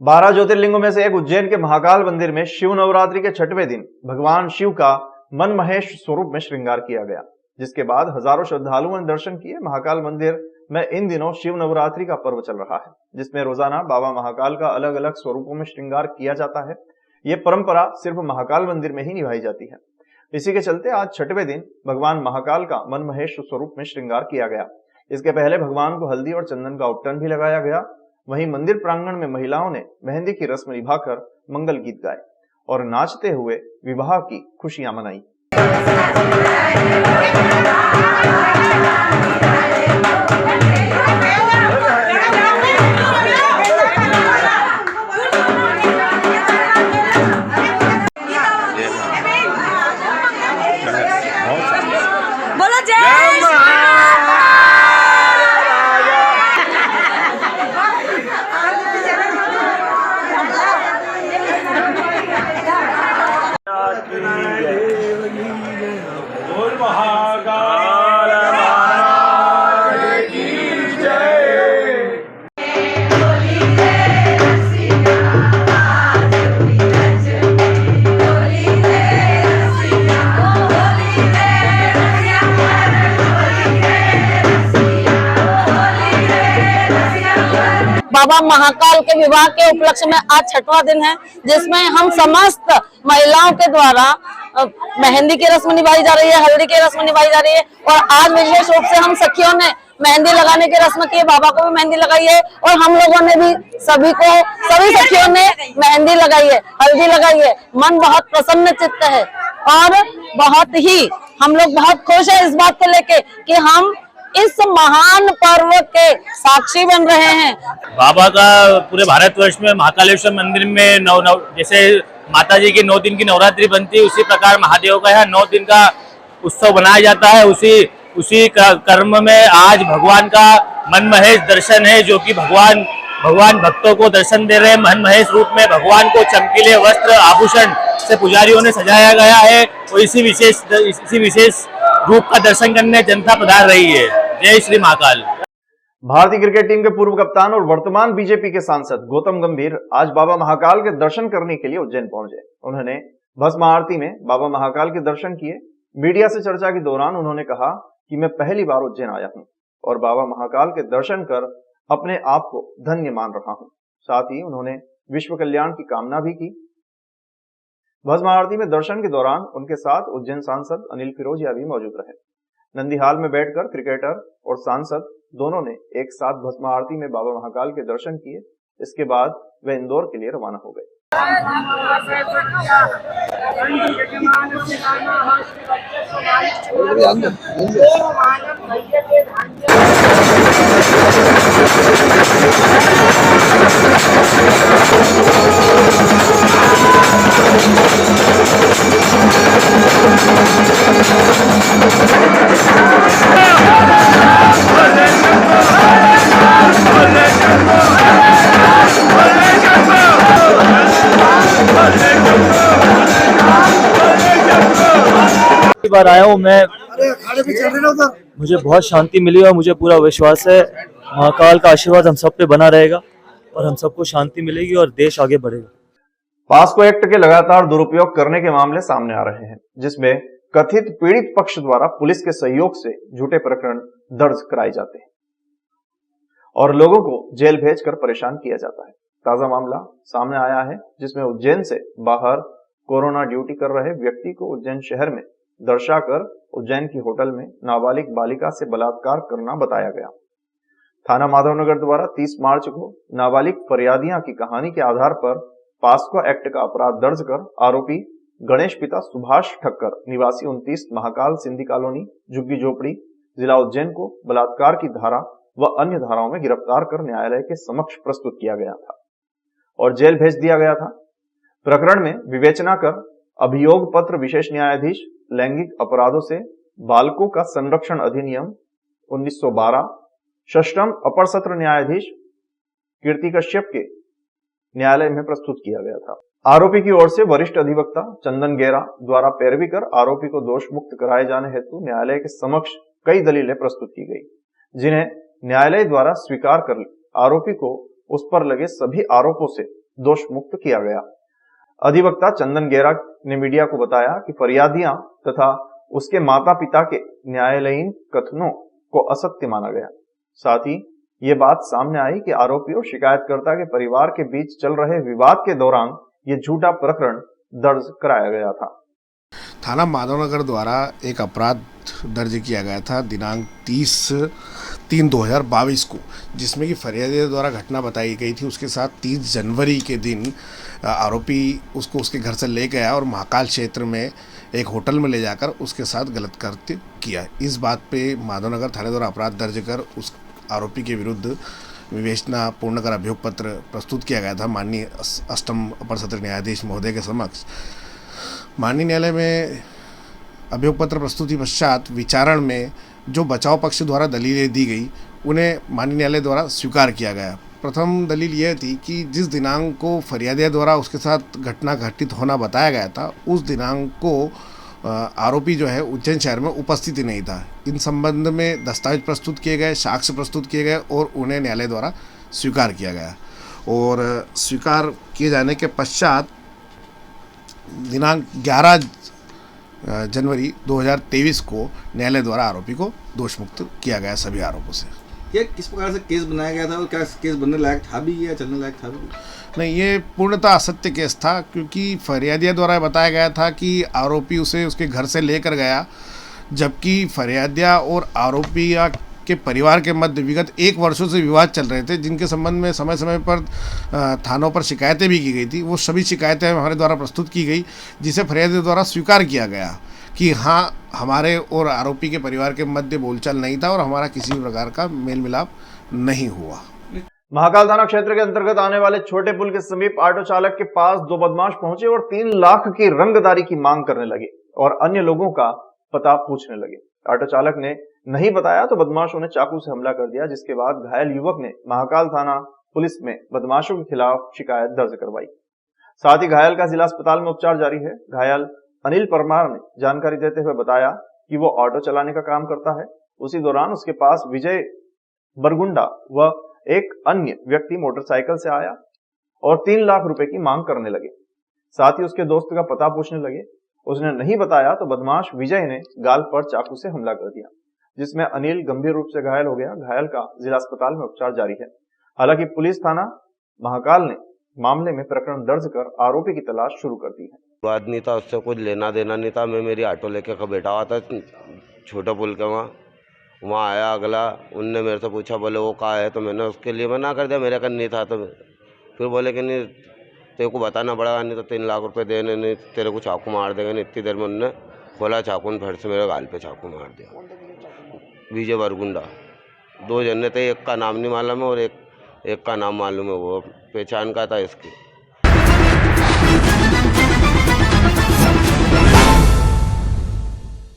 12 ज्योतिर्लिंगों में से एक उज्जैन के महाकाल मंदिर में शिव नवरात्रि के छठवें दिन भगवान शिव का मनमहेश स्वरूप में श्रृंगार किया गया, जिसके बाद हजारों श्रद्धालुओं ने दर्शन किए। महाकाल मंदिर में इन दिनों शिव नवरात्रि का पर्व चल रहा है, जिसमें रोजाना बाबा महाकाल का अलग अलग स्वरूपों में श्रृंगार किया जाता है। ये परंपरा सिर्फ महाकाल मंदिर में ही निभाई जाती है। इसी के चलते आज छठवें दिन भगवान महाकाल का मनमहेश स्वरूप में श्रृंगार किया गया। इसके पहले भगवान को हल्दी और चंदन का उपटन भी लगाया गया। वहीं मंदिर प्रांगण में महिलाओं ने मेहंदी की रस्म निभाकर मंगल गीत गाए और नाचते हुए विवाह की खुशियां मनाई। बोलो जय महाकाल की जय। बाबा महाकाल के विवाह के उपलक्ष्य में आज छठवां दिन है, जिसमें हम समस्त महिलाओं के द्वारा मेहंदी की रस्म निभाई जा रही है, हल्दी की रस्म निभाई जा रही है। और आज विशेष रूप से हम सखियों ने मेहंदी लगाने की रस्म की है, बाबा को भी मेहंदी लगाई है और हम लोगों ने भी सभी सखियों ने मेहंदी लगाई है, हल्दी लगाई है। मन बहुत प्रसन्न चित्त है और बहुत ही हम लोग बहुत खुश है इस बात को लेके कि हम इस महान पर्व के साक्षी बन रहे हैं। बाबा का पूरे भारतवर्ष में महाकालेश्वर मंदिर में जैसे माता जी की 9 दिन की नवरात्रि बनती है, उसी प्रकार महादेव का यहाँ 9 दिन का उत्सव बनाया जाता है। उसी कर्म में आज भगवान का मनमहेश दर्शन है, जो कि भगवान भक्तों को दर्शन दे रहे हैं। मनमहेश रूप में भगवान को चमकीले वस्त्र आभूषण से पुजारियों ने सजाया गया है और इसी विशेष रूप का दर्शन करने जनता पधार रही है। जय श्री महाकाल। भारतीय क्रिकेट टीम के पूर्व कप्तान और वर्तमान बीजेपी के सांसद गौतम गंभीर आज बाबा महाकाल के दर्शन करने के लिए उज्जैन पहुंचे। उन्होंने भस्म आरती में बाबा महाकाल के दर्शन किए। मीडिया से चर्चा के दौरान उन्होंने कहा कि मैं पहली बार उज्जैन आया हूं और बाबा महाकाल के दर्शन कर अपने आप को धन्य मान रहा हूं। साथ ही उन्होंने विश्व कल्याण की कामना भी की। भस्म आरती में दर्शन के दौरान उनके साथ उज्जैन सांसद अनिल फिरोजिया भी मौजूद रहे। नंदीहाल में बैठकर क्रिकेटर और सांसद दोनों ने एक साथ भस्म आरती में बाबा महाकाल के दर्शन किए। इसके बाद वे इंदौर के लिए रवाना हो गए। बार आया हूँ मैं, मुझे बहुत शांति मिली और मुझे पूरा विश्वास है महाकाल का आशीर्वाद हम सब पे बना रहेगा और हम सबको शांति मिलेगी और देश आगे बढ़ेगा। पास्को एक्ट के लगातार दुरुपयोग करने के मामले सामने आ रहे हैं, जिसमें कथित पीड़ित पक्ष द्वारा पुलिस के सहयोग से झूठे प्रकरण दर्ज कराए जाते हैं और लोगों को जेल भेजकर परेशान किया जाता है। ताजा मामला सामने आया है, जिसमें उज्जैन से बाहर कोरोना ड्यूटी कर रहे व्यक्ति को उज्जैन शहर में दर्शाकर उज्जैन की होटल में नाबालिग बालिका से बलात्कार करना बताया गया। थाना माधवनगर द्वारा 30 मार्च को नाबालिग फरियादियां की कहानी के आधार पर पास्को एक्ट का अपराध दर्ज कर आरोपी गणेश पिता सुभाष ठक्कर निवासी 29 महाकाल सिंधी कॉलोनी झुग्गी झोपड़ी जिला उज्जैन को बलात्कार की धारा व अन्य धाराओं में गिरफ्तार कर न्यायालय के समक्ष प्रस्तुत किया गया था और जेल भेज दिया गया था। प्रकरण में विवेचना कर अभियोग पत्र विशेष न्यायाधीश लैंगिक अपराधों से बालकों का संरक्षण अधिनियम 1912 षष्टम अपर सत्र न्यायाधीश कीर्ति कश्यप के न्यायालय में प्रस्तुत किया गया था। आरोपी की ओर से वरिष्ठ अधिवक्ता चंदन गेरा द्वारा पैरवी कर आरोपी को दोष मुक्त कराए जाने हेतु न्यायालय के समक्ष कई दलीलें प्रस्तुत की गई, जिन्हें न्यायालय द्वारा स्वीकार कर आरोपी को उस पर लगे सभी आरोपों से दोष मुक्त किया गया। अधिवक्ता चंदन गेरा ने मीडिया को बताया कि फरियादियां तथा उसके माता पिता के न्यायालयीन कथनों को असत्य माना गया। साथ ही ये बात सामने आई कि आरोपी और शिकायतकर्ता के परिवार के बीच चल रहे विवाद के दौरान ये झूठा प्रकरण दर्ज कराया गया था। थाना माधवनगर द्वारा एक अपराध दर्ज किया गया था दिनांक 30/3/2022 को, जिसमें कि फरियादी द्वारा घटना बताई गई थी। उसके साथ 30 जनवरी के दिन आरोपी उसको उसके घर से ले गया और महाकाल क्षेत्र में एक होटल में ले जाकर उसके साथ गलत कृत्य किया। इस बात पे माधवनगर थाने द्वारा अपराध दर्ज कर उस आरोपी के विरुद्ध विवेचना पूर्ण कर अभियोग पत्र प्रस्तुत किया गया था माननीय अष्टम अपर सत्र न्यायाधीश महोदय के समक्ष। माननीय न्यायालय में अभियोग पत्र प्रस्तुति पश्चात विचारण में जो बचाव पक्ष द्वारा दलीलें दी गई उन्हें माननीय न्यायालय द्वारा स्वीकार किया गया। प्रथम दलील यह थी कि जिस दिनांक को फरियादिया द्वारा उसके साथ घटना घटित होना बताया गया था, उस दिनांक को आरोपी जो है उज्जैन शहर में उपस्थित नहीं था। इन संबंध में दस्तावेज प्रस्तुत किए गए, साक्ष्य प्रस्तुत किए गए और उन्हें न्यायालय द्वारा स्वीकार किया गया। और स्वीकार किए जाने के पश्चात दिनांक 11 जनवरी 2023 को न्यायालय द्वारा आरोपी को दोष मुक्त किया गया सभी आरोपों से। ये किस प्रकार से केस बनाया गया था और क्या केस बनने लायक था भी या चलने लायक था भी? नहीं, ये पूर्णतः असत्य केस था, क्योंकि फरियादिया द्वारा बताया गया था कि आरोपी उसे उसके घर से लेकर गया, जबकि फरियादिया और आरोपी के परिवार के मध्य विगत 1 वर्षों से विवाद चल रहे थे, जिनके संबंध में समय समय पर थानों पर शिकायतें भी की गई थी। वो सभी शिकायतें हमारे द्वारा प्रस्तुत की गई, जिसे फरियादी द्वारा स्वीकार किया गया कि हाँ, हमारे और आरोपी के परिवार के मध्य बोलचाल नहीं था और हमारा किसी भी प्रकार का मेल मिलाप नहीं हुआ। महाकाल थाना क्षेत्र के अंतर्गत आने वाले छोटे पुल के समीप ऑटो चालक के पास 2 बदमाश पहुंचे और 3 लाख की रंगदारी की मांग करने लगे और अन्य लोगों का पता पूछने लगे। ऑटो चालक ने नहीं बताया तो बदमाशों ने चाकू से हमला कर दिया, जिसके बाद घायल युवक ने महाकाल थाना पुलिस में बदमाशों के खिलाफ शिकायत दर्ज करवाई। साथ ही घायल का जिला अस्पताल में उपचार जारी है। घायल अनिल परमार ने जानकारी देते हुए बताया कि वो ऑटो चलाने का काम करता है। उसी दौरान उसके पास विजय बरगुंडा व एक अन्य व्यक्ति मोटरसाइकिल से आया और 3 लाख रुपए की मांग करने लगे। साथ ही उसके दोस्त का पता पूछने लगे। उसने नहीं बताया तो बदमाश विजय ने गाल पर चाकू से हमला कर दिया, जिसमें अनिल गंभीर रूप से घायल हो गया। घायल का जिला अस्पताल में उपचार जारी है। हालांकि पुलिस थाना महाकाल ने मामले में प्रकरण दर्ज कर आरोपी की तलाश शुरू कर दी है। बात नहीं था, उससे कुछ लेना देना नहीं था। मैं मेरी ऑटो लेके बैठा हुआ था छोटा पुल के वहाँ आया अगला, उनने मेरे से पूछा, बोले वो कहाँ है, तो मैंने उसके लिए मना कर दिया, मेरे का नहीं था। तो फिर बोले कि नहीं तेरे को बताना पड़ेगा, नहीं तो 3 लाख रुपए देने, नहीं तेरे को चाकू मार देंगे। नहीं, इतनी देर में उन्होंने बोला चाकू ने फिर से मेरे गाल पे चाकू मार दिया। विजय बरगुंडा 2 जने थे, एक का नाम नहीं मालूम है और एक का नाम मालूम है, वो पहचान का था इसकी।